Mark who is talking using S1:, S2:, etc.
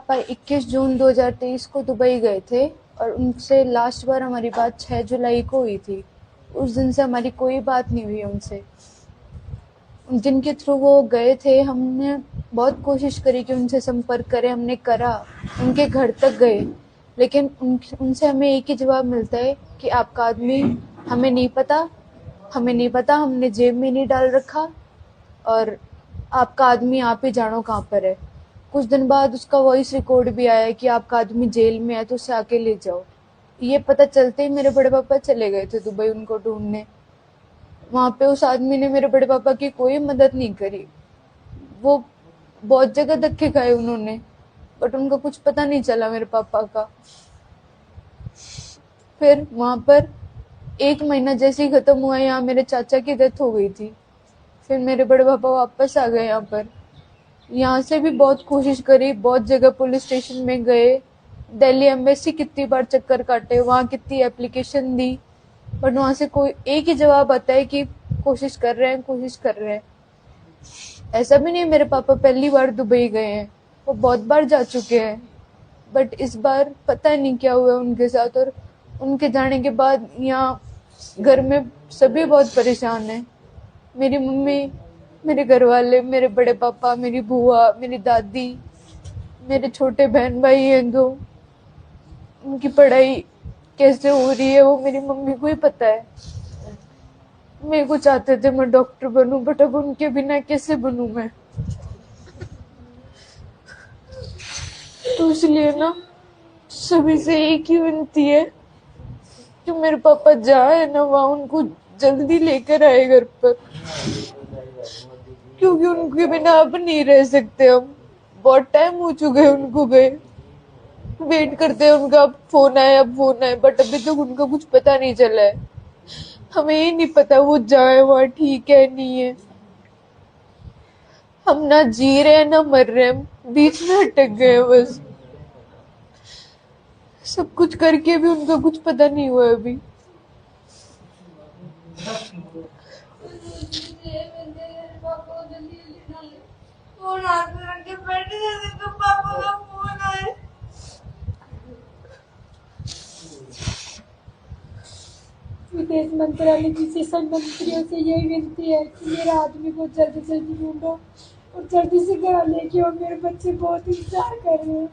S1: पापा 21 जून 2023 को दुबई गए थे और उनसे लास्ट बार हमारी बात 6 जुलाई को हुई थी। उस दिन से हमारी कोई बात नहीं हुई उनसे। जिनके थ्रू वो गए थे, हमने बहुत कोशिश करी कि उनसे संपर्क करें, हमने करा, उनके घर तक गए, लेकिन उनसे हमें एक ही जवाब मिलता है कि आपका आदमी हमें नहीं पता, हमने जेब में नहीं डाल रखा और आपका आदमी आप ही जानो कहाँ पर है। कुछ दिन बाद उसका वॉइस रिकॉर्ड भी आया कि आपका आदमी जेल में है तो उसे आके ले जाओ। ये पता चलते ही मेरे बड़े पापा चले गए थे दुबई उनको ढूंढने। वहाँ पे उस आदमी ने मेरे बड़े पापा की कोई मदद नहीं करी। वो बहुत जगह धक्के खाए उन्होंने, बट उनका कुछ पता नहीं चला मेरे पापा का। फिर वहाँ पर 1 महीना जैसे ही खत्म हुआ, यहाँ मेरे चाचा की डेथ हो गई थी। फिर मेरे बड़े पापा वापस आ गए यहाँ पर। यहाँ से भी बहुत कोशिश करी, बहुत जगह पुलिस स्टेशन में गए, दिल्ली एम्बेसी कितनी बार चक्कर काटे, वहाँ कितनी एप्लीकेशन दी, बट वहाँ से कोई एक ही जवाब आता है कि कोशिश कर रहे हैं। ऐसा भी नहीं मेरे पापा पहली बार दुबई गए हैं, वो बहुत बार जा चुके हैं, बट इस बार पता नहीं क्या हुआ उनके साथ। और उनके जाने के बाद यहाँ घर में सभी बहुत परेशान हैं। मेरी मम्मी, मेरे घर वाले, मेरे बड़े पापा, मेरी बुआ, मेरी दादी, मेरे छोटे बहन भाई हैं 2। उनकी पढ़ाई कैसे हो रही है वो मेरी मम्मी को ही पता है। मेरे को चाहते थे मैं डॉक्टर बनूं, बट अब उनके बिना कैसे बनूं मैं। तो इसलिए ना सभी से एक ही विनती है कि मेरे पापा जाए ना वहाँ, उनको जल्दी लेकर आए घर पर, क्योंकि उनके बिना अब नहीं रह सकते हम। बहुत टाइम हो चुका है उनको गए, वेट करते हैं उनका अब फोन आए, बट अभी तक उनका कुछ पता नहीं चला है। हमें ये नहीं पता वो जाए वहाँ ठीक है नहीं है। हम ना जी रहे हैं ना मर रहे हैं, बीच में अटक गए बस। सब कुछ करके भी उनका कुछ पता नहीं हुआ अभी।
S2: विदेश मंत्रालय की शिक्षा मंत्रियों से यही विनती है कि मेरा आदमी को जल्दी से ढूंढो और जल्दी से घर लेके आओ। मेरे बच्चे बहुत इंतजार कर रहे हैं।